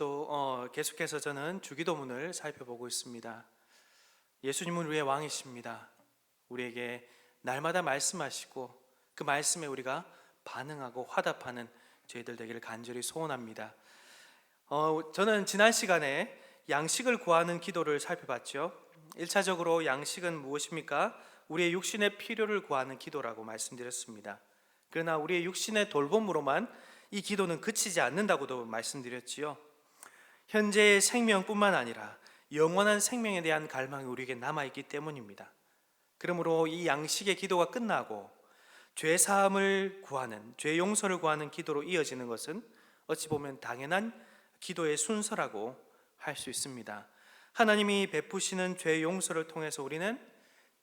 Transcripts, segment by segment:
또 계속해서 저는 주기도문을 살펴보고 있습니다. 예수님은 우리의 왕이십니다. 우리에게 날마다 말씀하시고 그 말씀에 우리가 반응하고 화답하는 저희들 되기를 간절히 소원합니다. 저는 지난 시간에 양식을 구하는 기도를 살펴봤죠. 1차적으로 양식은 무엇입니까? 우리의 육신의 필요를 구하는 기도라고 말씀드렸습니다. 그러나 우리의 육신의 돌봄으로만 이 기도는 그치지 않는다고도 말씀드렸지요. 현재의 생명뿐만 아니라 영원한 생명에 대한 갈망이 우리에게 남아있기 때문입니다. 그러므로 이 양식의 기도가 끝나고 죄 사함을 구하는, 죄 용서를 구하는 기도로 이어지는 것은 어찌 보면 당연한 기도의 순서라고 할 수 있습니다. 하나님이 베푸시는 죄 용서를 통해서 우리는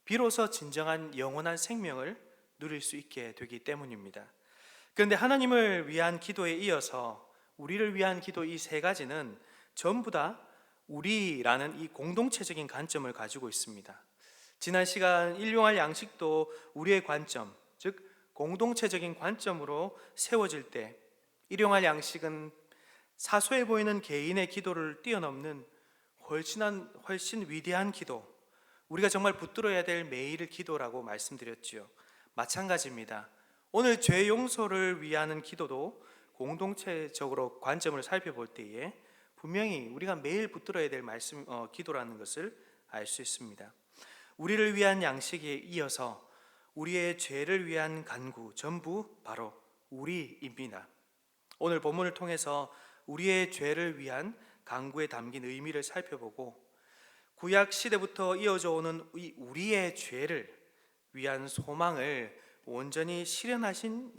비로소 진정한 영원한 생명을 누릴 수 있게 되기 때문입니다. 그런데 하나님을 위한 기도에 이어서 우리를 위한 기도 이 세 가지는 전부 다 우리라는 이 공동체적인 관점을 가지고 있습니다. 지난 시간 일용할 양식도 우리의 관점, 즉 공동체적인 관점으로 세워질 때 일용할 양식은 사소해 보이는 개인의 기도를 뛰어넘는 훨씬 위대한 기도, 우리가 정말 붙들어야 될 매일의 기도라고 말씀드렸지요. 마찬가지입니다. 오늘 죄 용서를 위하는 기도도 공동체적으로 관점을 살펴볼 때에 분명히 우리가 매일 붙들어야 될 기도라는 것을 알 수 있습니다. 우리를 위한 양식에 이어서 우리의 죄를 위한 간구, 전부 바로 우리입니다. 오늘 본문을 통해서 우리의 죄를 위한 간구에 담긴 의미를 살펴보고 구약 시대부터 이어져 오는 우리의 죄를 위한 소망을 온전히 실현하신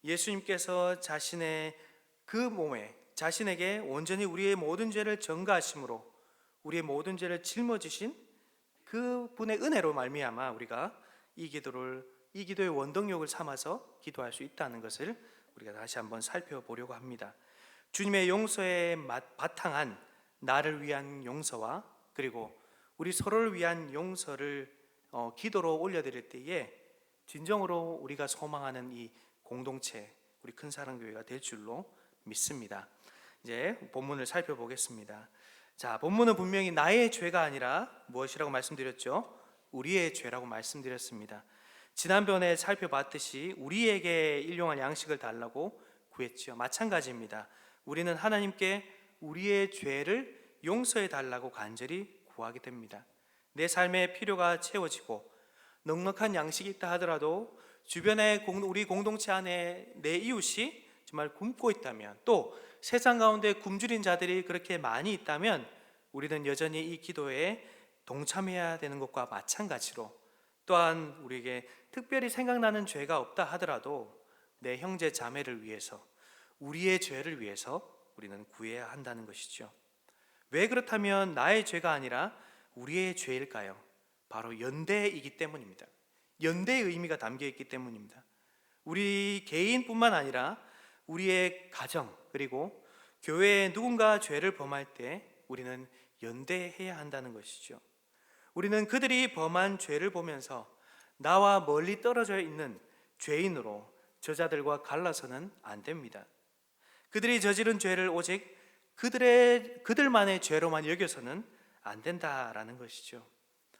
예수님께서 자신의 그 몸에 자신에게 온전히 우리의 모든 죄를 전가하심으로 우리의 모든 죄를 짊어지신 그 분의 은혜로 말미암아 우리가 이 기도의 원동력을 삼아서 기도할 수 있다는 것을 우리가 다시 한번 살펴보려고 합니다. 주님의 용서에 바탕한 나를 위한 용서와 그리고 우리 서로를 위한 용서를 기도로 올려드릴 때에 진정으로 우리가 소망하는 이 공동체, 우리 큰사랑교회가 될 줄로 믿습니다. 이제 본문을 살펴보겠습니다. 자, 본문은 분명히 나의 죄가 아니라 무엇이라고 말씀드렸죠? 우리의 죄라고 말씀드렸습니다. 지난번에 살펴봤듯이 우리에게 일용할 양식을 달라고 구했지요. 마찬가지입니다. 우리는 하나님께 우리의 죄를 용서해 달라고 간절히 구하게 됩니다. 내 삶의 필요가 채워지고 넉넉한 양식이 있다 하더라도 주변에 우리 공동체 안에 내 이웃이 정말 굶고 있다면, 또 세상 가운데 굶주린 자들이 그렇게 많이 있다면 우리는 여전히 이 기도에 동참해야 되는 것과 마찬가지로, 또한 우리에게 특별히 생각나는 죄가 없다 하더라도 내 형제 자매를 위해서, 우리의 죄를 위해서 우리는 구해야 한다는 것이죠. 왜 그렇다면 나의 죄가 아니라 우리의 죄일까요? 바로 연대이기 때문입니다. 연대의 의미가 담겨 있기 때문입니다. 우리 개인뿐만 아니라 우리의 가정, 그리고 교회에 누군가 죄를 범할 때 우리는 연대해야 한다는 것이죠. 우리는 그들이 범한 죄를 보면서 나와 멀리 떨어져 있는 죄인으로 저자들과 갈라서는 안 됩니다. 그들이 저지른 죄를 오직 그들만의 죄로만 여겨서는 안 된다라는 것이죠.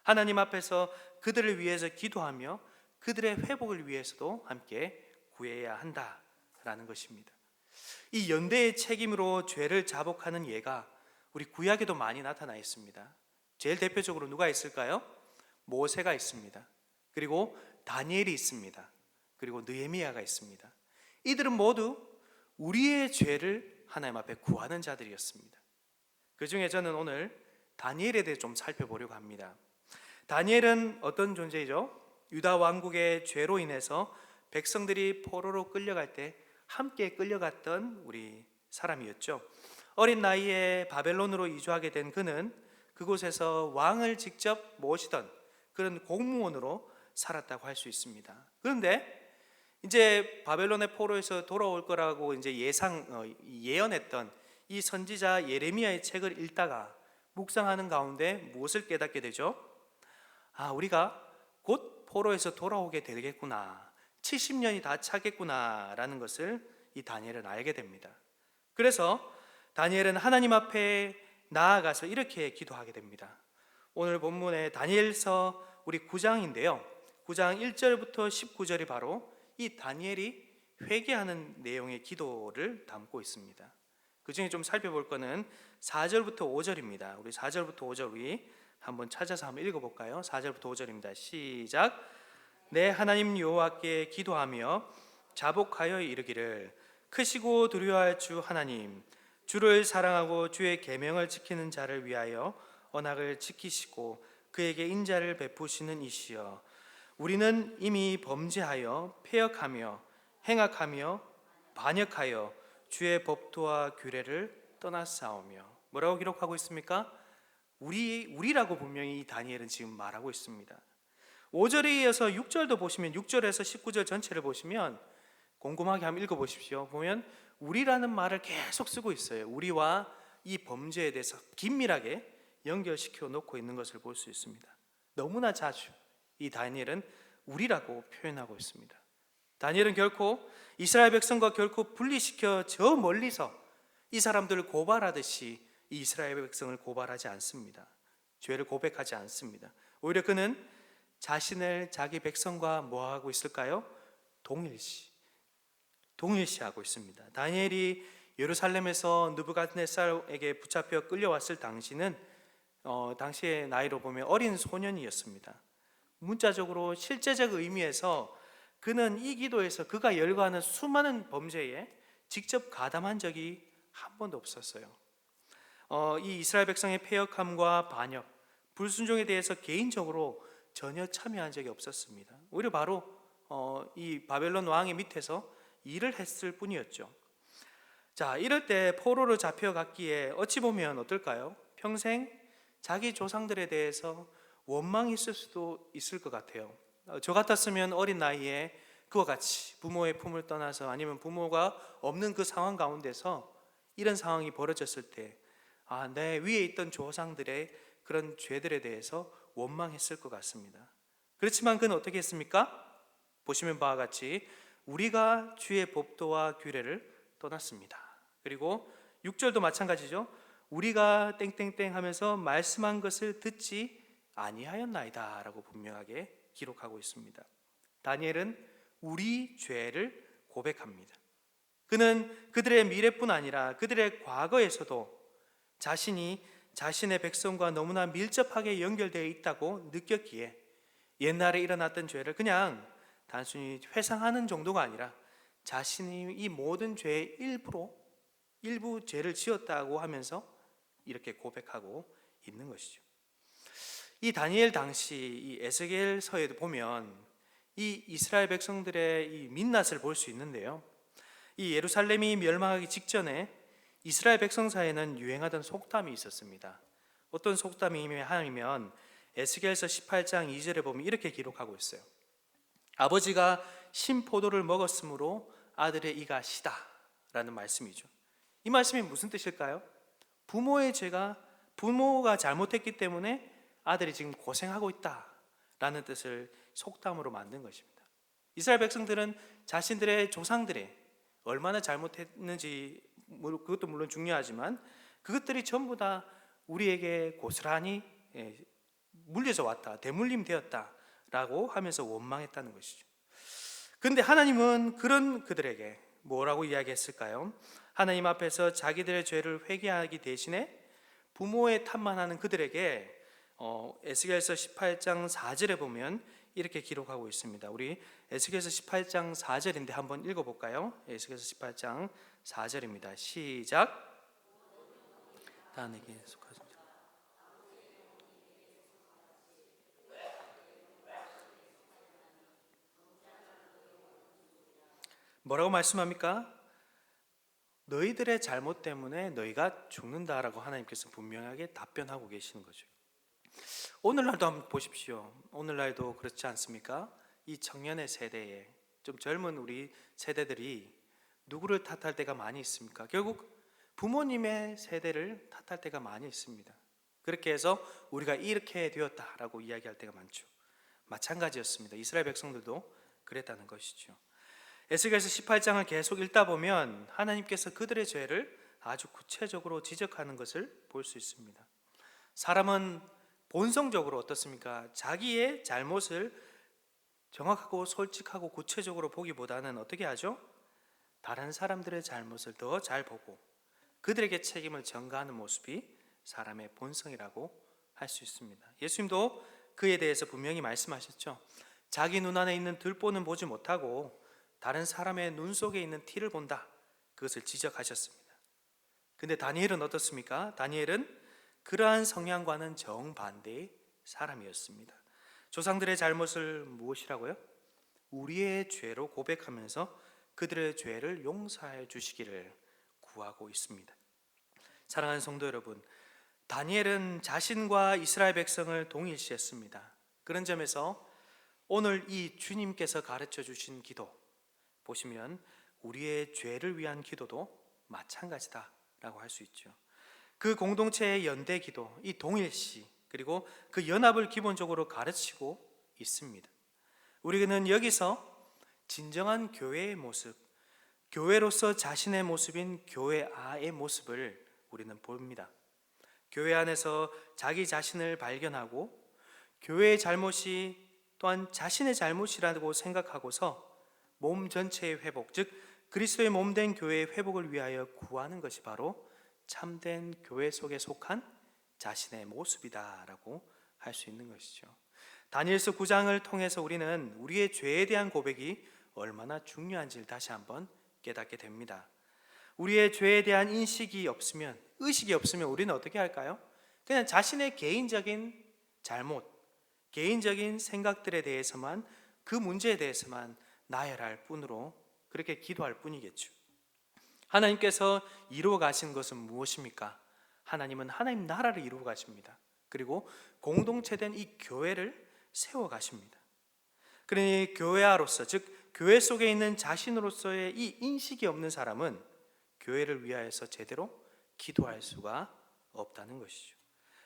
하나님 앞에서 그들을 위해서 기도하며 그들의 회복을 위해서도 함께 구해야 한다라는 것입니다. 이 연대의 책임으로 죄를 자복하는 예가 우리 구약에도 많이 나타나 있습니다. 제일 대표적으로 누가 있을까요? 모세가 있습니다. 그리고 다니엘이 있습니다. 그리고 느헤미야가 있습니다. 이들은 모두 우리의 죄를 하나님 앞에 구하는 자들이었습니다. 그 중에 저는 오늘 다니엘에 대해 좀 살펴보려고 합니다. 다니엘은 어떤 존재이죠? 유다 왕국의 죄로 인해서 백성들이 포로로 끌려갈 때 함께 끌려갔던 우리 사람이었죠. 어린 나이에 바벨론으로 이주하게 된 그는 그곳에서 왕을 직접 모시던 그런 공무원으로 살았다고 할 수 있습니다. 그런데 이제 바벨론의 포로에서 돌아올 거라고 이제 예언했던 이 선지자 예레미야의 책을 읽다가 묵상하는 가운데 무엇을 깨닫게 되죠? 우리가 곧 포로에서 돌아오게 되겠구나, 70년이 다 차겠구나라는 것을 이 다니엘은 알게 됩니다. 그래서 다니엘은 하나님 앞에 나아가서 이렇게 기도하게 됩니다. 오늘 본문의 다니엘서 우리 9장인데요. 9장 1절부터 19절이 바로 이 다니엘이 회개하는 내용의 기도를 담고 있습니다. 그 중에 좀 살펴볼 거는 4절부터 5절입니다. 우리 4절부터 5절 우리 한번 찾아서 한번 읽어볼까요? 4절부터 5절입니다. 시작. 내 하나님 여호와께 기도하며 자복하여 이르기를 크시고 두려워할 주 하나님, 주를 사랑하고 주의 계명을 지키는 자를 위하여 언약을 지키시고 그에게 인자를 베푸시는 이시여, 우리는 이미 범죄하여 패역하며 행악하며 반역하여 주의 법도와 규례를 떠났사오며. 뭐라고 기록하고 있습니까? 우리라고 분명히 이 다니엘은 지금 말하고 있습니다. 5절에 이어서 6절도 보시면 6절에서 19절 전체를 보시면 곰곰하게 한번 읽어보십시오. 보면 우리라는 말을 계속 쓰고 있어요. 우리와 이 범죄에 대해서 긴밀하게 연결시켜 놓고 있는 것을 볼 수 있습니다. 너무나 자주 이 다니엘은 우리라고 표현하고 있습니다. 다니엘은 결코 이스라엘 백성과 결코 분리시켜 저 멀리서 이 사람들을 고발하듯이 이 이스라엘 백성을 고발하지 않습니다. 죄를 고백하지 않습니다. 오히려 그는 자신을 자기 백성과 뭐하고 있을까요? 동일시하고 있습니다. 다니엘이 예루살렘에서 느부갓네살에게 붙잡혀 끌려왔을 당시는 당시의 나이로 보면 어린 소년이었습니다. 문자적으로 실제적 의미에서 그는 이 기도에서 그가 열거하는 수많은 범죄에 직접 가담한 적이 한 번도 없었어요. 이 이스라엘 백성의 패역함과 반역, 불순종에 대해서 개인적으로 전혀 참여한 적이 없었습니다. 오히려 바로 이 바벨론 왕의 밑에서 일을 했을 뿐이었죠. 자, 이럴 때 포로로 잡혀갔기에 어찌 보면 어떨까요? 평생 자기 조상들에 대해서 원망이 있을 수도 있을 것 같아요. 저 같았으면 어린 나이에 그와 같이 부모의 품을 떠나서 아니면 부모가 없는 그 상황 가운데서 이런 상황이 벌어졌을 때 내 위에 있던 조상들의 그런 죄들에 대해서 원망했을 것 같습니다. 그렇지만 그는 어떻게 했습니까? 보시면 바와 같이 우리가 주의 법도와 규례를 떠났습니다. 그리고 6절도 마찬가지죠. 우리가 땡땡땡 하면서 말씀한 것을 듣지 아니하였나이다 라고 분명하게 기록하고 있습니다. 다니엘은 우리 죄를 고백합니다. 그는 그들의 미래뿐 아니라 그들의 과거에서도 자신이 자신의 백성과 너무나 밀접하게 연결되어 있다고 느꼈기에 옛날에 일어났던 죄를 그냥 단순히 회상하는 정도가 아니라 자신이 이 모든 죄의 일부 죄를 지었다고 하면서 이렇게 고백하고 있는 것이죠. 이 다니엘 당시 이 에스겔서에도 보면 이 이스라엘 백성들의 이 민낯을 볼 수 있는데요. 이 예루살렘이 멸망하기 직전에 이스라엘 백성 사이에는 유행하던 속담이 있었습니다. 어떤 속담이냐면 에스겔서 18장 2절에 보면 이렇게 기록하고 있어요. 아버지가 신포도를 먹었으므로 아들의 이가 시다 라는 말씀이죠. 이 말씀이 무슨 뜻일까요? 부모가 잘못했기 때문에 아들이 지금 고생하고 있다 라는 뜻을 속담으로 만든 것입니다. 이스라엘 백성들은 자신들의 조상들의 얼마나 잘못했는지 그것도 물론 중요하지만 그것들이 전부 다 우리에게 고스란히 물려져 왔다, 대물림 되었다 라고 하면서 원망했다는 것이죠. 그런데 하나님은 그런 그들에게 뭐라고 이야기했을까요? 하나님 앞에서 자기들의 죄를 회개하기 대신에 부모의 탓만 하는 그들에게 에스겔서 18장 4절에 보면 이렇게 기록하고 있습니다. 우리 에스겔서 18장 4절인데 한번 읽어볼까요? 에스겔서 18장 4절입니다. 시작. 다 내게 속하소서. 뭐라고 말씀합니까? 너희들의 잘못 때문에 너희가 죽는다라고 하나님께서 분명하게 답변하고 계시는 거죠. 오늘날도 한번 보십시오. 오늘날도 그렇지 않습니까? 이 청년의 세대에 좀 젊은 우리 세대들이 누구를 탓할 때가 많이 있습니까? 결국 부모님의 세대를 탓할 때가 많이 있습니다. 그렇게 해서 우리가 이렇게 되었다라고 이야기할 때가 많죠. 마찬가지였습니다. 이스라엘 백성들도 그랬다는 것이죠. 에스겔서 18장을 계속 읽다 보면 하나님께서 그들의 죄를 아주 구체적으로 지적하는 것을 볼 수 있습니다. 사람은 본성적으로 어떻습니까? 자기의 잘못을 정확하고 솔직하고 구체적으로 보기보다는 어떻게 하죠? 다른 사람들의 잘못을 더 잘 보고 그들에게 책임을 전가하는 모습이 사람의 본성이라고 할 수 있습니다. 예수님도 그에 대해서 분명히 말씀하셨죠. 자기 눈 안에 있는 들보는 보지 못하고 다른 사람의 눈 속에 있는 티를 본다. 그것을 지적하셨습니다. 근데 다니엘은 어떻습니까? 다니엘은 그러한 성향과는 정반대의 사람이었습니다. 조상들의 잘못을 무엇이라고요? 우리의 죄로 고백하면서 그들의 죄를 용서해 주시기를 구하고 있습니다. 사랑하는 성도 여러분, 다니엘은 자신과 이스라엘 백성을 동일시했습니다. 그런 점에서 오늘 이 주님께서 가르쳐 주신 기도 보시면 우리의 죄를 위한 기도도 마찬가지다라고 할 수 있죠. 그 공동체의 연대 기도, 이 동일시 그리고 그 연합을 기본적으로 가르치고 있습니다. 우리는 여기서 진정한 교회의 모습, 교회로서 자신의 모습인 교회아의 모습을 우리는 봅니다. 교회 안에서 자기 자신을 발견하고 교회의 잘못이 또한 자신의 잘못이라고 생각하고서 몸 전체의 회복, 즉 그리스도의 몸된 교회의 회복을 위하여 구하는 것이 바로 참된 교회 속에 속한 자신의 모습이다라고 할 수 있는 것이죠. 다니엘서 9장을 통해서 우리는 우리의 죄에 대한 고백이 얼마나 중요한지를 다시 한번 깨닫게 됩니다. 우리의 죄에 대한 인식이 없으면, 의식이 없으면 우리는 어떻게 할까요? 그냥 자신의 개인적인 잘못, 개인적인 생각들에 대해서만, 그 문제에 대해서만 나열할 뿐으로 그렇게 기도할 뿐이겠죠. 하나님께서 이루어 가신 것은 무엇입니까? 하나님은 하나님 나라를 이루어 가십니다. 그리고 공동체된 이 교회를 세워 가십니다. 그러니 교회아로서, 즉 교회 속에 있는 자신으로서의 이 인식이 없는 사람은 교회를 위하여서 제대로 기도할 수가 없다는 것이죠.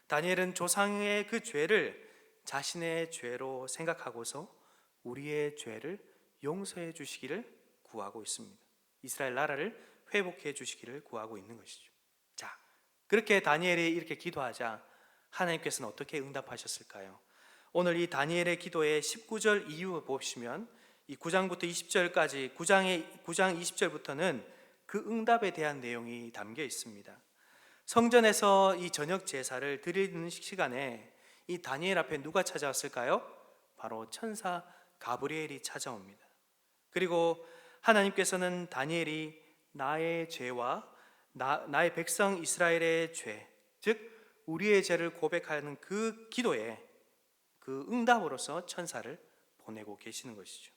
다니엘은 조상의 그 죄를 자신의 죄로 생각하고서 우리의 죄를 용서해 주시기를 구하고 있습니다. 이스라엘 나라를 회복해 주시기를 구하고 있는 것이죠. 자, 그렇게 다니엘이 이렇게 기도하자 하나님께서는 어떻게 응답하셨을까요? 오늘 이 다니엘의 기도의 19절 이후 보시면 이 9장부터 20절까지 9장 20절부터는 그 응답에 대한 내용이 담겨 있습니다. 성전에서 이 저녁 제사를 드리는 시간에 이 다니엘 앞에 누가 찾아왔을까요? 바로 천사 가브리엘이 찾아옵니다. 그리고 하나님께서는 다니엘이 나의 죄와 나의 백성 이스라엘의 죄, 즉 우리의 죄를 고백하는 그 기도에 그 응답으로서 천사를 보내고 계시는 것이죠.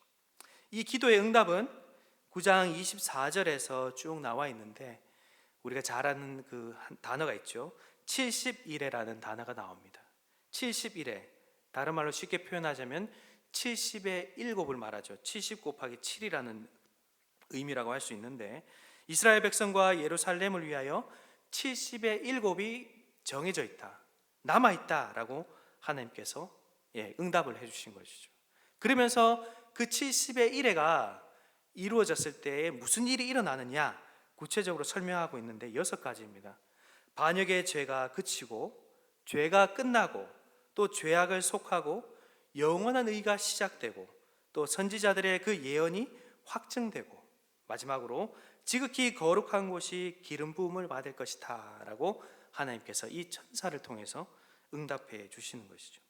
이 기도의 응답은 9장 24절에서 쭉 나와 있는데 우리가 잘 아는 그 단어가 있죠. 70일에라는 단어가 나옵니다. 70일에, 다른 말로 쉽게 표현하자면 70의 7을 말하죠. 70 곱하기 7이라는 의미라고 할 수 있는데 이스라엘 백성과 예루살렘을 위하여 70의 7이 정해져 있다, 남아있다라고 하나님께서 응답을 해주신 것이죠. 그러면서 그 70의 1회가 이루어졌을 때에 무슨 일이 일어나느냐 구체적으로 설명하고 있는데 6가지입니다. 반역의 죄가 그치고 죄가 끝나고 또 죄악을 속하고 영원한 의가 시작되고 또 선지자들의 그 예언이 확증되고 마지막으로 지극히 거룩한 곳이 기름 부음을 받을 것이다 라고 하나님께서 이 천사를 통해서 응답해 주시는 것이죠.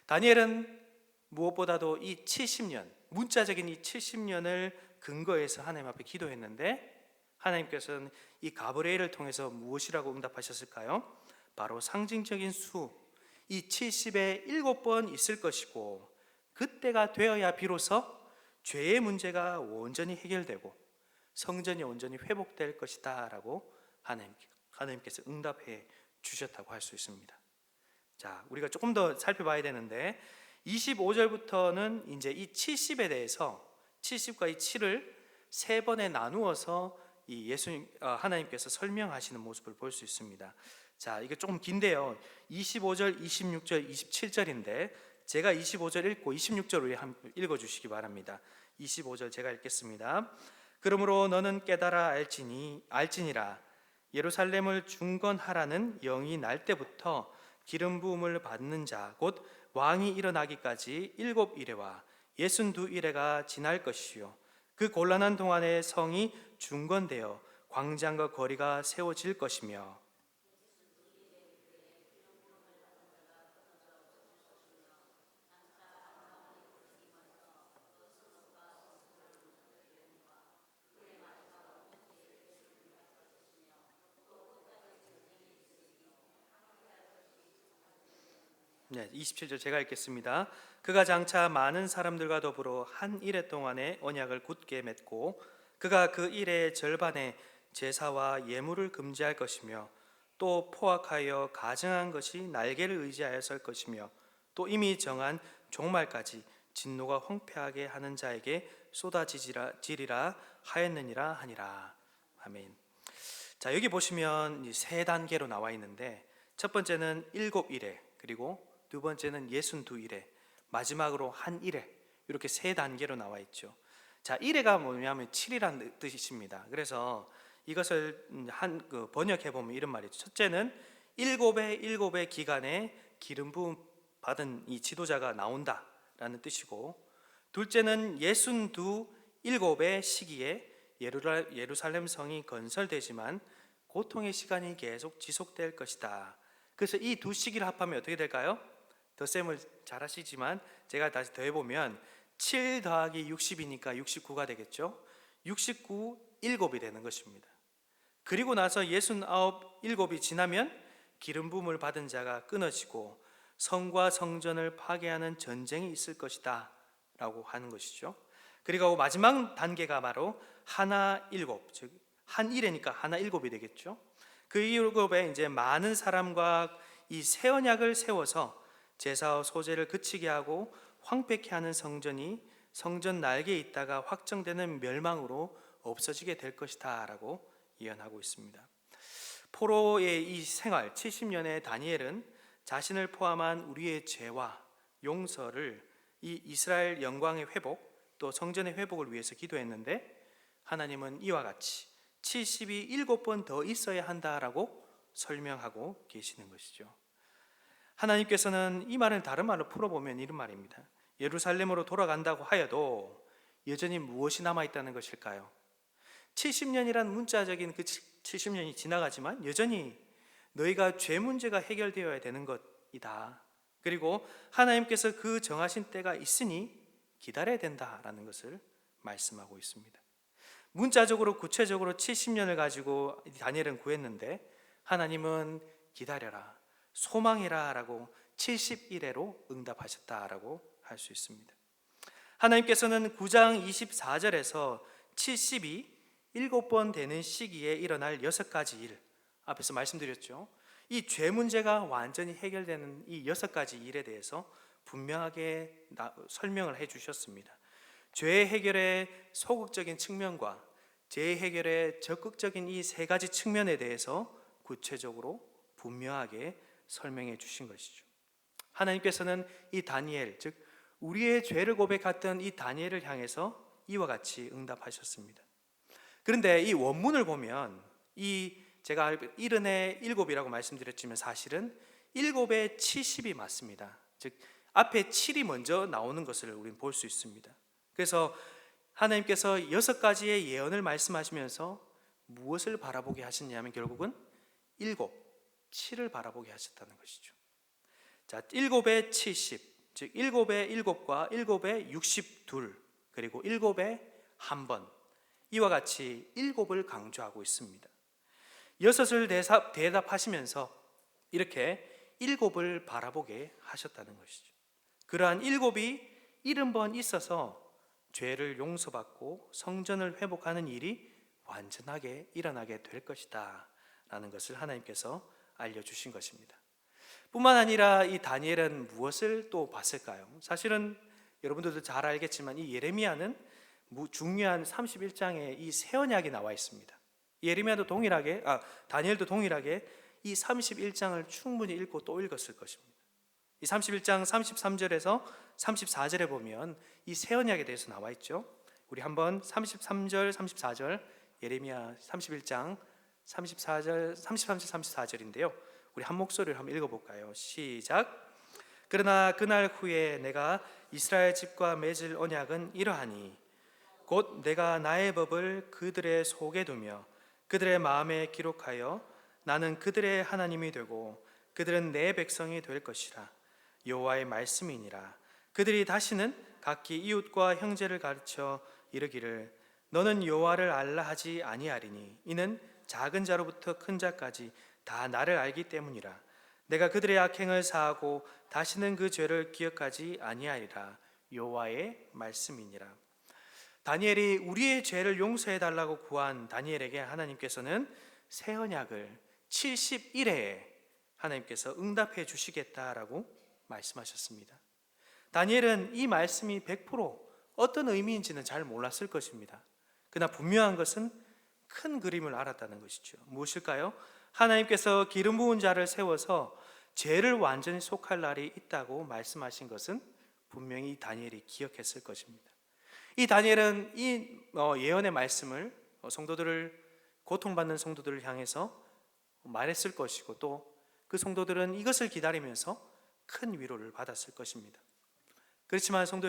다니엘은 무엇보다도 이 70년, 문자적인 이 70년을 근거해서 하나님 앞에 기도했는데 하나님께서는 이 가브리엘을 통해서 무엇이라고 응답하셨을까요? 바로 상징적인 수, 이 70에 7번 있을 것이고 그때가 되어야 비로소 죄의 문제가 온전히 해결되고 성전이 온전히 회복될 것이다 라고 하나님께서 응답해 주셨다고 할 수 있습니다. 자, 우리가 조금 더 살펴봐야 되는데 25절부터는 이제 이 70에 대해서 70과 이 7을 세 번에 나누어서 이 하나님께서 설명하시는 모습을 볼 수 있습니다. 자, 이게 조금 긴데요. 25절, 26절, 27절인데 제가 25절 읽고 26절 우리 한번 읽어주시기 바랍니다. 25절 제가 읽겠습니다. 그러므로 너는 깨달아 알지니라 예루살렘을 중건하라는 영이 날 때부터 기름 부음을 받는 자 곧 왕이 일어나기까지 7이레와 62이레가 지날 것이요 그 곤란한 동안에 성이 중건되어 광장과 거리가 세워질 것이며 네, 27절 제가 읽겠습니다. 그가 장차 많은 사람들과 더불어 한 일해 동안에 언약을 굳게 맺고 그가 그 일의 절반에 제사와 예물을 금지할 것이며 또 포악하여 가증한 것이 날개를 의지하여 설 것이며 또 이미 정한 종말까지 진노가 황폐하게 하는 자에게 쏟아지리라 하였느니라 하니라. 아멘. 자, 여기 보시면 이 세 단계로 나와 있는데 첫 번째는 7일에, 그리고 두 번째는 62일에, 마지막으로 한 일에, 이렇게 세 단계로 나와 있죠. 자, 일회가 뭐냐면 7이라는 뜻이십니다. 그래서 이것을 번역해 보면 이런 말이죠. 첫째는 일곱의 기간에 기름 부음 받은 이 지도자가 나온다라는 뜻이고, 둘째는 7의 시기에 예루살렘 성이 건설되지만 고통의 시간이 계속 지속될 것이다. 그래서 이 두 시기를 합하면 어떻게 될까요? 덧셈을 잘 하시지만 제가 다시 더해보면 7 더하기 60이니까 69가 되겠죠. 69, 7이 되는 것입니다. 그리고 나서 69, 7이 지나면 기름 부음을 받은 자가 끊어지고 성과 성전을 파괴하는 전쟁이 있을 것이다 라고 하는 것이죠. 그리고 마지막 단계가 바로 하나 일곱, 즉 한 일회니까 하나 일곱이 되겠죠. 그 일곱에 이제 많은 사람과 이 새 언약을 세워서 제사와 소제를 그치게 하고 황폐케 하는 성전이 성전 날개에 있다가 확정되는 멸망으로 없어지게 될 것이다 라고 예언하고 있습니다. 포로의 이 생활 70년의 다니엘은 자신을 포함한 우리의 죄와 용서를 이 이스라엘 영광의 회복 또 성전의 회복을 위해서 기도했는데 하나님은 이와 같이 70이 7번 더 있어야 한다라고 설명하고 계시는 것이죠. 하나님께서는 이 말을 다른 말로 풀어보면 이런 말입니다. 예루살렘으로 돌아간다고 하여도 여전히 무엇이 남아있다는 것일까요? 70년이란 문자적인 그 70년이 지나가지만 여전히 너희가 죄 문제가 해결되어야 되는 것이다. 그리고 하나님께서 그 정하신 때가 있으니 기다려야 된다라는 것을 말씀하고 있습니다. 문자적으로 구체적으로 70년을 가지고 다니엘은 구했는데 하나님은 기다려라, 소망해라 라고 70일에로 응답하셨다라고 할 수 있습니다. 하나님께서는 9장 24절에서 70이 7번 되는 시기에 일어날 6가지 일, 앞에서 말씀드렸죠. 이 죄 문제가 완전히 해결되는 이 6가지 일에 대해서 분명하게 설명을 해 주셨습니다. 죄 해결의 소극적인 측면과 죄 해결의 적극적인 이 3가지 측면에 대해서 구체적으로 분명하게 설명해 주신 것이죠. 하나님께서는 이 다니엘, 즉 우리의 죄를 고백했던 이 다니엘을 향해서 이와 같이 응답하셨습니다. 그런데 이 원문을 보면 이 제가 70의 7이라고 말씀드렸지만 사실은 7의 70이 맞습니다. 즉 앞에 7이 먼저 나오는 것을 우리는 볼 수 있습니다. 그래서 하나님께서 6가지의 예언을 말씀하시면서 무엇을 바라보게 하셨냐면 결국은 7을 바라보게 하셨다는 것이죠. 자, 7의 70, 즉 7의 7과 7의 62, 그리고 7의 한 번, 이와 같이 7을 강조하고 있습니다. 6을 대답하시면서 이렇게 7을 바라보게 하셨다는 것이죠. 그러한 7이 70번 있어서 죄를 용서받고 성전을 회복하는 일이 완전하게 일어나게 될 것이다 라는 것을 하나님께서 알려주신 것입니다. 뿐만 아니라 이 다니엘은 무엇을 또 봤을까요? 사실은 여러분들도 잘 알겠지만 이 예레미야는 중요한 31장에 이 새 언약이 나와 있습니다. 예레미야도 동일하게, 다니엘도 동일하게 이 31장을 충분히 읽고 또 읽었을 것입니다. 이 31장 33절에서 34절에 보면 이 새 언약에 대해서 나와 있죠. 우리 한번 33절, 34절 예레미야 31장 34절, 33절, 34절인데요. 우리 한 목소리를 한번 읽어볼까요? 시작. 그러나 그날 후에 내가 이스라엘 집과 맺을 언약은 이러하니 곧 내가 나의 법을 그들의 속에 두며 그들의 마음에 기록하여 나는 그들의 하나님이 되고 그들은 내 백성이 될 것이라. 여호와의 말씀이니라. 그들이 다시는 각기 이웃과 형제를 가르쳐 이르기를 너는 여호와를 알라 하지 아니하리니 이는 작은 자로부터 큰 자까지 다 나를 알기 때문이라. 내가 그들의 악행을 사하고 다시는 그 죄를 기억하지 아니하리라. 여호와의 말씀이니라. 다니엘이 우리의 죄를 용서해 달라고 구한 다니엘에게 하나님께서는 새 언약을 70일에 하나님께서 응답해 주시겠다라고 말씀하셨습니다. 다니엘은 이 말씀이 100% 어떤 의미인지는 잘 몰랐을 것입니다. 그러나 분명한 것은 큰 그림을 알았다는 것이죠. 무엇일까요? 하나님께서 기름 부은 자를 세워서 죄를 완전히 속할 날이 있다고 말씀하신 것은 분명히 다니엘이 기억했을 것입니다. 이 다니엘은 이 예언의 말씀을 성도들을 고통받는 성도들을 향해서 말했을 것이고 또 그 성도들은 이것을 기다리면서 큰 위로를 받았을 것입니다. 그렇지만 성도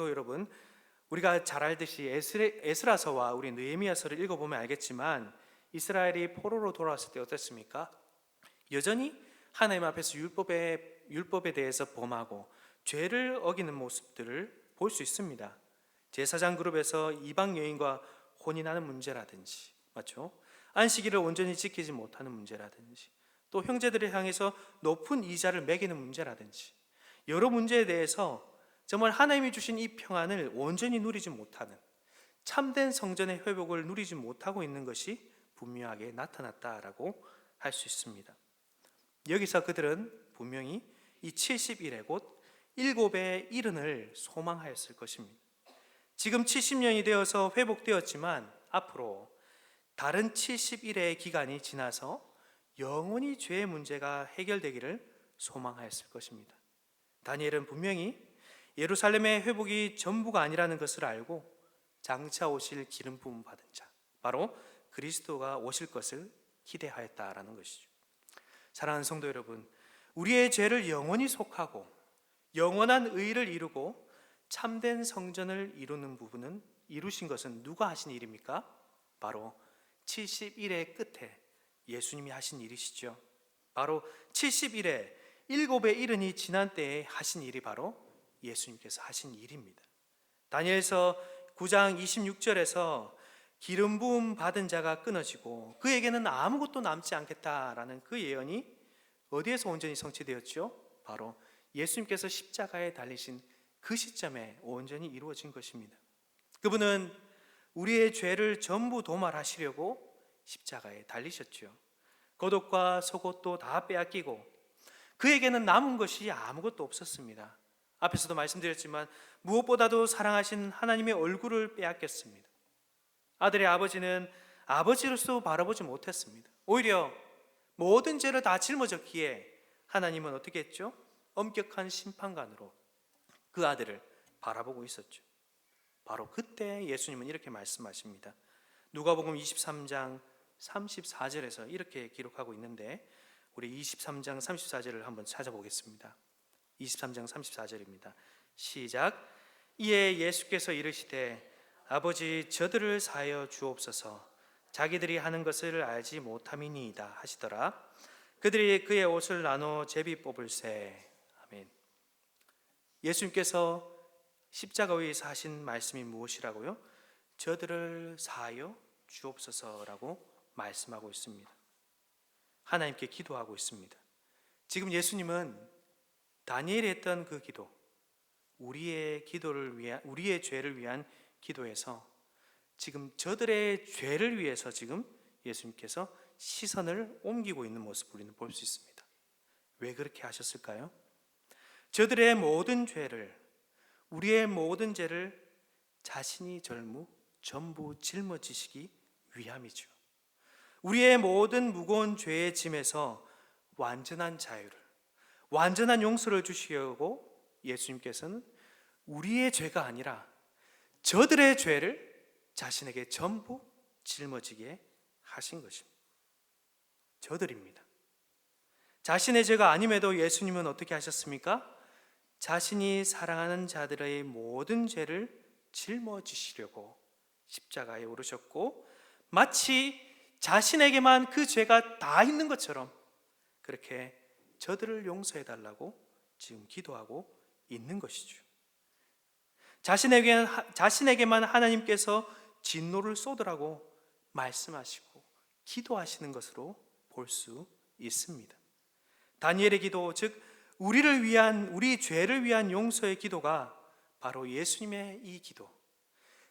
여러분, 우리가 잘 알듯이 에스라서와 우리 느헤미야서를 읽어보면 알겠지만 이스라엘이 포로로 돌아왔을 때 어땠습니까? 여전히 하나님 앞에서 율법에 대해서 범하고 죄를 어기는 모습들을 볼 수 있습니다. 제사장 그룹에서 이방 여인과 혼인하는 문제라든지, 맞죠? 안식일을 온전히 지키지 못하는 문제라든지, 또 형제들을 향해서 높은 이자를 매기는 문제라든지, 여러 문제에 대해서 정말 하나님이 주신 이 평안을 온전히 누리지 못하는, 참된 성전의 회복을 누리지 못하고 있는 것이 분명하게 나타났다라고 할 수 있습니다. 여기서 그들은 분명히 이 70일에 곧 7의 일흔을 소망하였을 것입니다. 지금 70년이 되어서 회복되었지만 앞으로 다른 70일의 기간이 지나서 영원히 죄의 문제가 해결되기를 소망하였을 것입니다. 다니엘은 분명히 예루살렘의 회복이 전부가 아니라는 것을 알고 장차 오실 기름 부음 받은 자, 바로 그리스도가 오실 것을 기대하였다라는 것이죠. 사랑하는 성도 여러분, 우리의 죄를 영원히 속하고 영원한 의를 이루고 참된 성전을 이루는 부분은 이루신 것은 누가 하신 일입니까? 바로 70일의 끝에 예수님이 하신 일이시죠. 바로 70일에 7의 일흔이 지난 때에 하신 일이 바로 예수님께서 하신 일입니다. 다니엘서 9장 26절에서 기름 부음 받은 자가 끊어지고 그에게는 아무것도 남지 않겠다라는 그 예언이 어디에서 온전히 성취되었죠? 바로 예수님께서 십자가에 달리신 그 시점에 온전히 이루어진 것입니다. 그분은 우리의 죄를 전부 도말하시려고 십자가에 달리셨죠. 겉옷과 속옷도 다 빼앗기고 그에게는 남은 것이 아무것도 없었습니다. 앞에서도 말씀드렸지만 무엇보다도 사랑하신 하나님의 얼굴을 빼앗겼습니다. 아들의 아버지는 아버지로서 바라보지 못했습니다. 오히려 모든 죄를 다 짊어졌기에 하나님은 어떻게 했죠? 엄격한 심판관으로 그 아들을 바라보고 있었죠. 바로 그때 예수님은 이렇게 말씀하십니다. 누가복음 23장 34절에서 이렇게 기록하고 있는데 우리 23장 34절을 한번 찾아보겠습니다. 23장 34절입니다. 시작. 이에 예수께서 이르시되 아버지 저들을 사하여 주옵소서 자기들이 하는 것을 알지 못함이니이다 하시더라. 그들이 그의 옷을 나눠 제비 뽑을세. 아멘. 예수님께서 십자가 위에서 하신 말씀이 무엇이라고요? 저들을 사하여 주옵소서라고 말씀하고 있습니다. 하나님께 기도하고 있습니다. 지금 예수님은 다니엘이 했던 그 기도, 우리의 죄를 위한 기도에서 지금 저들의 죄를 위해서 지금 예수님께서 시선을 옮기고 있는 모습을 우리는 볼 수 있습니다. 왜 그렇게 하셨을까요? 저들의 모든 죄를, 우리의 모든 죄를 자신이 전부 짊어지시기 위함이죠. 우리의 모든 무거운 죄의 짐에서 완전한 자유를, 완전한 용서를 주시려고 예수님께서는 우리의 죄가 아니라 저들의 죄를 자신에게 전부 짊어지게 하신 것입니다. 저들입니다. 자신의 죄가 아님에도 예수님은 어떻게 하셨습니까? 자신이 사랑하는 자들의 모든 죄를 짊어지시려고 십자가에 오르셨고, 마치 자신에게만 그 죄가 다 있는 것처럼 그렇게 저들을 용서해 달라고 지금 기도하고 있는 것이죠. 자신에게만 하나님께서 진노를 쏟으라고 말씀하시고 기도하시는 것으로 볼 수 있습니다. 다니엘의 기도, 즉 우리 죄를 위한 용서의 기도가 바로 예수님의 이 기도,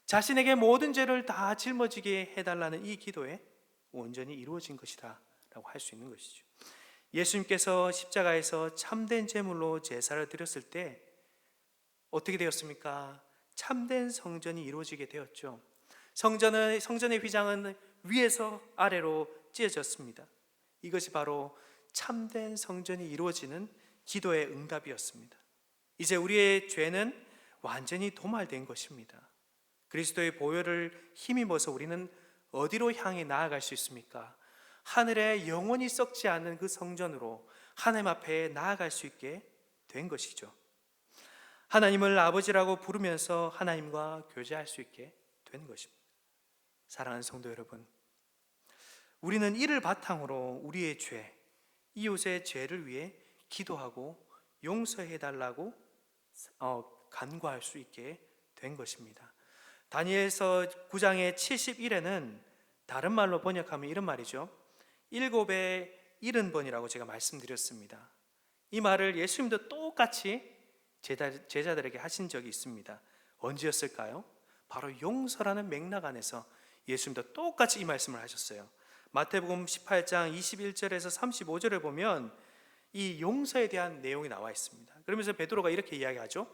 자신에게 모든 죄를 다 짊어지게 해달라는 이 기도에 온전히 이루어진 것이다 라고 할 수 있는 것이죠. 예수님께서 십자가에서 참된 제물로 제사를 드렸을 때 어떻게 되었습니까? 참된 성전이 이루어지게 되었죠. 성전의 휘장은 위에서 아래로 찢어졌습니다. 이것이 바로 참된 성전이 이루어지는 기도의 응답이었습니다. 이제 우리의 죄는 완전히 도말된 것입니다. 그리스도의 보혈을 힘입어서 우리는 어디로 향해 나아갈 수 있습니까? 하늘에 영원히 썩지 않는 그 성전으로 하나님 앞에 나아갈 수 있게 된 것이죠. 하나님을 아버지라고 부르면서 하나님과 교제할 수 있게 된 것입니다. 사랑하는 성도 여러분, 우리는 이를 바탕으로 우리의 죄, 이웃의 죄를 위해 기도하고 용서해 달라고 간구할 수 있게 된 것입니다. 다니엘서 9장의 71에는 다른 말로 번역하면 이런 말이죠. 7의 70번이라고 제가 말씀드렸습니다. 이 말을 예수님도 똑같이 제자들에게 하신 적이 있습니다. 언제였을까요? 바로 용서라는 맥락 안에서 예수님도 똑같이 이 말씀을 하셨어요. 마태복음 18장 21절에서 35절을 보면 이 용서에 대한 내용이 나와 있습니다. 그러면서 베드로가 이렇게 이야기하죠.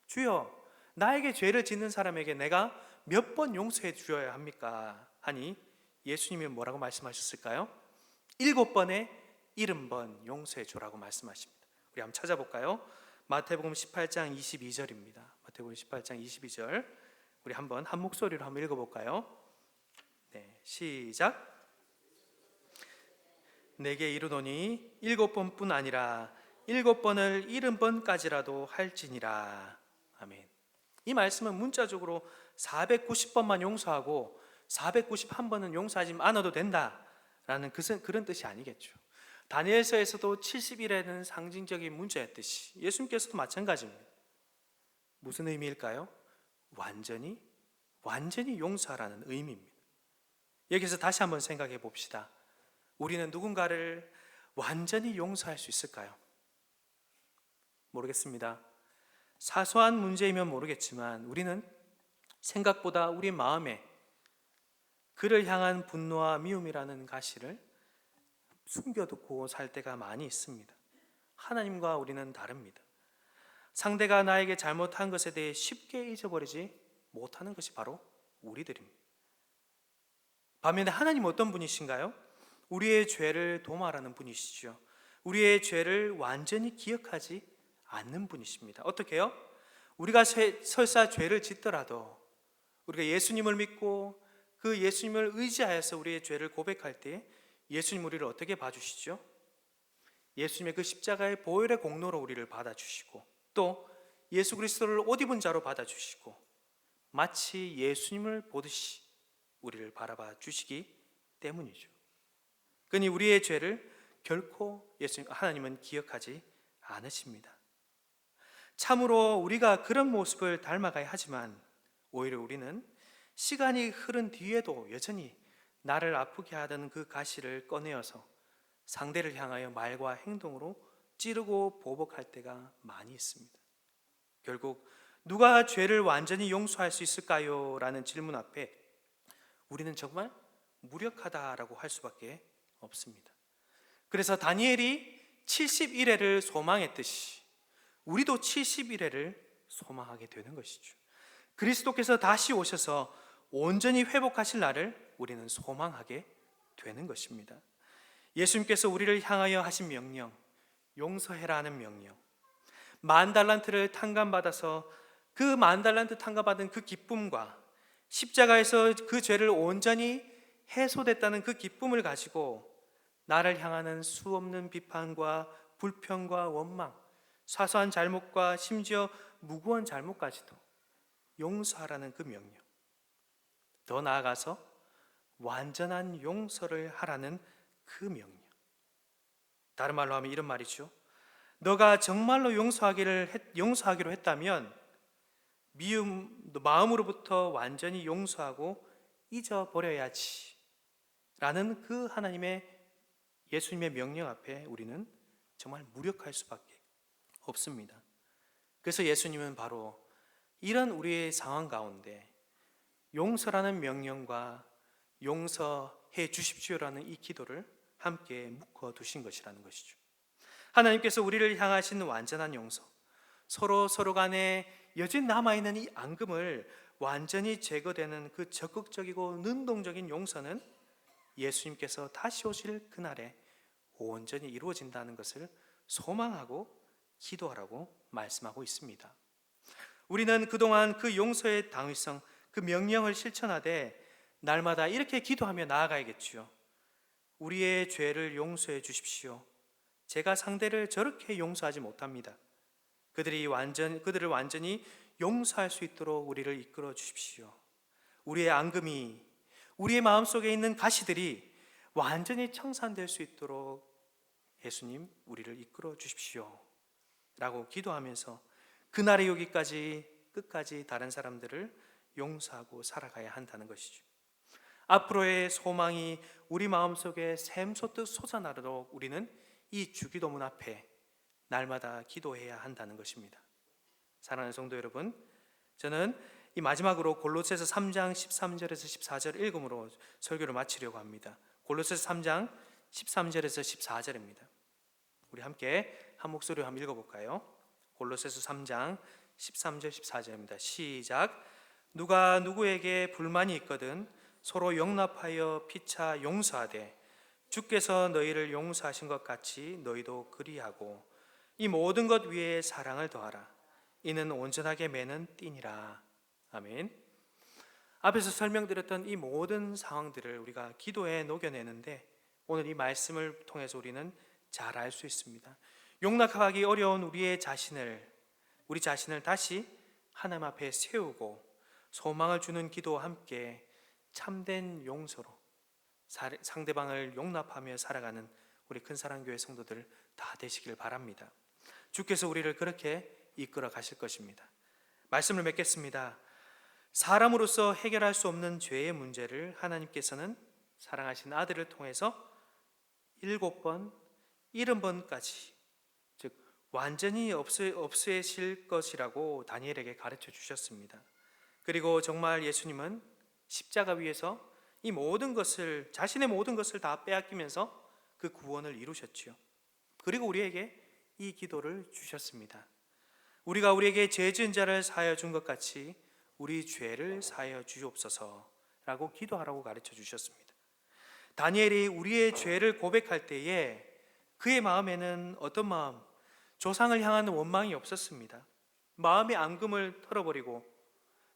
주여, 나에게 죄를 짓는 사람에게 내가 몇 번 용서해 주어야 합니까? 하니 예수님이 뭐라고 말씀하셨을까요? 7번에 70번 용서해 주라고 말씀하십니다. 우리 한번 찾아볼까요? 마태복음 18장 22절입니다. 마태복음 18장 22절, 우리 한번 한 목소리로 한번 읽어볼까요? 네, 시작. 내게 이르노니 7번뿐 아니라 7번을 70번까지라도 할지니라. 아멘. 이 말씀은 문자적으로 490번만 용서하고 491번은 용서하지 않아도 된다라는 그런 뜻이 아니겠죠. 다니엘서에서도 70일에는 상징적인 문자였듯이 예수님께서도 마찬가지입니다. 무슨 의미일까요? 완전히 용서하라는 의미입니다. 여기서 다시 한번 생각해 봅시다. 우리는 누군가를 완전히 용서할 수 있을까요? 모르겠습니다. 사소한 문제이면 모르겠지만 우리는 생각보다 우리 마음에 그를 향한 분노와 미움이라는 가시를 숨겨두고 살 때가 많이 있습니다. 하나님과 우리는 다릅니다. 상대가 나에게 잘못한 것에 대해 쉽게 잊어버리지 못하는 것이 바로 우리들입니다. 반면에 하나님은 어떤 분이신가요? 우리의 죄를 도말하는 분이시죠. 우리의 죄를 완전히 기억하지 않는 분이십니다. 어떻게 해요? 우리가 설사 죄를 짓더라도 우리가 예수님을 믿고 그 예수님을 의지하여서 우리의 죄를 고백할 때 예수님 우리를 어떻게 봐주시죠? 예수님의 그 십자가의 보혈의 공로로 우리를 받아주시고 또 예수 그리스도를 옷 입은 자로 받아주시고 마치 예수님을 보듯이 우리를 바라봐 주시기 때문이죠. 그러니 우리의 죄를 결코 하나님은 기억하지 않으십니다. 참으로 우리가 그런 모습을 닮아가야 하지만 오히려 우리는 시간이 흐른 뒤에도 여전히 나를 아프게 하던 그 가시를 꺼내어서 상대를 향하여 말과 행동으로 찌르고 보복할 때가 많이 있습니다. 결국 누가 죄를 완전히 용서할 수 있을까요? 라는 질문 앞에 우리는 정말 무력하다라고 할 수밖에 없습니다. 그래서 다니엘이 70일회를 소망했듯이 우리도 70일회를 소망하게 되는 것이죠. 그리스도께서 다시 오셔서 온전히 회복하실 날을 우리는 소망하게 되는 것입니다. 예수님께서 우리를 향하여 하신 명령, 용서해라는 명령, 10,000달란트를 탕감받아서 그 10,000달란트 탕감받은 그 기쁨과 십자가에서 그 죄를 온전히 해소됐다는 그 기쁨을 가지고 나를 향하는 수없는 비판과 불평과 원망, 사소한 잘못과 심지어 무고한 잘못까지도 용서하라는 그 명령. 더 나아가서 완전한 용서를 하라는 그 명령. 다른 말로 하면 이런 말이죠. 너가 정말로 용서하기로 했다면 미움 마음으로부터 완전히 용서하고 잊어버려야지 라는 그 예수님의 명령 앞에 우리는 정말 무력할 수밖에 없습니다. 그래서 예수님은 바로 이런 우리의 상황 가운데 용서라는 명령과 용서해 주십시오라는 이 기도를 함께 묶어 두신 것이라는 것이죠. 하나님께서 우리를 향하신 완전한 용서, 서로 간에 여전히 남아있는 이 앙금을 완전히 제거되는 그 적극적이고 능동적인 용서는 예수님께서 다시 오실 그날에 온전히 이루어진다는 것을 소망하고 기도하라고 말씀하고 있습니다. 우리는 그동안 그 용서의 당위성, 그 명령을 실천하되 날마다 이렇게 기도하며 나아가야겠지요. 우리의 죄를 용서해 주십시오. 제가 상대를 저렇게 용서하지 못합니다. 그들을 완전히 용서할 수 있도록 우리를 이끌어 주십시오. 우리의 앙금이, 우리의 마음속에 있는 가시들이 완전히 청산될 수 있도록 예수님 우리를 이끌어 주십시오 라고 기도하면서 그날의 여기까지 끝까지 다른 사람들을 용서하고 살아가야 한다는 것이죠. 앞으로의 소망이 우리 마음속에 샘솟듯 솟아나도록 우리는 이 주기도문 앞에 날마다 기도해야 한다는 것입니다. 사랑하는 성도 여러분, 저는 이 마지막으로 골로새서 3장 13절에서 14절 읽음으로 설교를 마치려고 합니다. 골로새서 3장 13절에서 14절입니다. 우리 함께 한 목소리로 한번 읽어볼까요? 골로새서 3장 13절 14절입니다. 시작. 누가 누구에게 불만이 있거든 서로 용납하여 피차 용서하되 주께서 너희를 용서하신 것 같이 너희도 그리하고 이 모든 것 위에 사랑을 더하라. 이는 온전하게 매는 띠니라. 아멘. 앞에서 설명드렸던 이 모든 상황들을 우리가 기도에 녹여내는데 오늘 이 말씀을 통해서 우리는 잘 알 수 있습니다. 용납하기 어려운 우리 자신을 다시 하나님 앞에 세우고 소망을 주는 기도와 함께 참된 용서로 상대방을 용납하며 살아가는 우리 큰사랑교회 성도들 다 되시길 바랍니다. 주께서 우리를 그렇게 이끌어 가실 것입니다. 말씀을 맺겠습니다. 사람으로서 해결할 수 없는 죄의 문제를 하나님께서는 사랑하신 아들을 통해서 7번, 70번까지 즉 완전히 없애실 것이라고 다니엘에게 가르쳐 주셨습니다. 그리고 정말 예수님은 십자가 위에서 이 모든 것을, 자신의 모든 것을 다 빼앗기면서 그 구원을 이루셨지요. 그리고 우리에게 이 기도를 주셨습니다. 우리가 우리에게 죄 지은 자를 사하여 준 것 같이 우리 죄를 사하여 주옵소서라고 기도하라고 가르쳐 주셨습니다. 다니엘이 우리의 죄를 고백할 때에 그의 마음에는 어떤 마음? 조상을 향한 원망이 없었습니다. 마음의 앙금을 털어버리고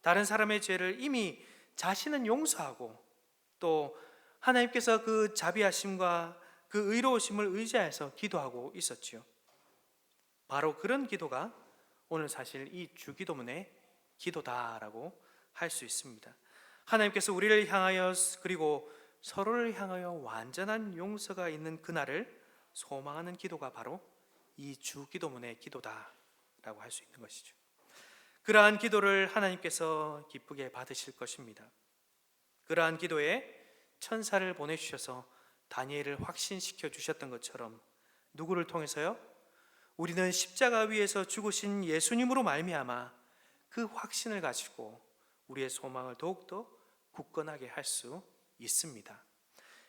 다른 사람의 죄를 이미 자신은 용서하고 또 하나님께서 그 자비하심과 그 의로우심을 의지해서 기도하고 있었지요. 바로 그런 기도가 오늘 사실 이 주기도문의 기도다라고 할 수 있습니다. 하나님께서 우리를 향하여 그리고 서로를 향하여 완전한 용서가 있는 그날을 소망하는 기도가 바로 이 주기도문의 기도다라고 할 수 있는 것이죠. 그러한 기도를 하나님께서 기쁘게 받으실 것입니다. 그러한 기도에 천사를 보내주셔서 다니엘을 확신시켜 주셨던 것처럼 누구를 통해서요? 우리는 십자가 위에서 죽으신 예수님으로 말미암아 그 확신을 가지고 우리의 소망을 더욱더 굳건하게 할 수 있습니다.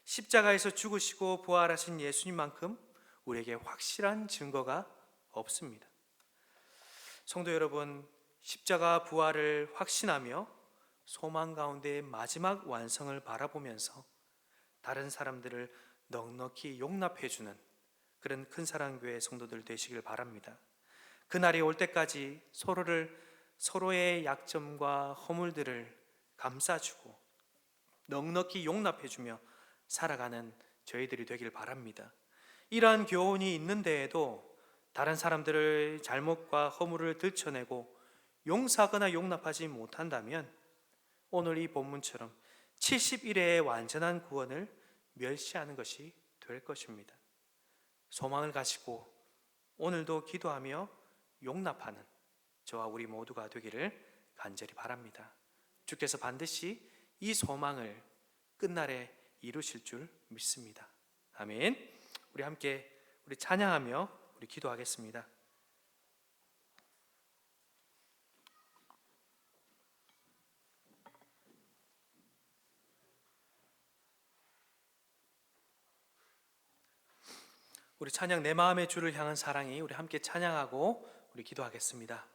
십자가에서 죽으시고 부활하신 예수님만큼 우리에게 확실한 증거가 없습니다. 성도 여러분, 십자가 부활을 확신하며 소망 가운데 마지막 완성을 바라보면서 다른 사람들을 넉넉히 용납해주는 그런 큰사랑교회 성도들 되시길 바랍니다. 그날이 올 때까지 서로의 약점과 허물들을 감싸주고 넉넉히 용납해주며 살아가는 저희들이 되길 바랍니다. 이러한 교훈이 있는 데에도 다른 사람들의 잘못과 허물을 들춰내고 용서하거나 용납하지 못한다면 오늘 이 본문처럼 70일의 완전한 구원을 멸시하는 것이 될 것입니다. 소망을 가지고 오늘도 기도하며 용납하는 저와 우리 모두가 되기를 간절히 바랍니다. 주께서 반드시 이 소망을 끝날에 이루실 줄 믿습니다. 아멘. 우리 함께 우리 찬양하며 우리 기도하겠습니다. 우리 찬양 내 마음의 주를 향한 사랑이 우리 함께 찬양하고 우리 기도하겠습니다.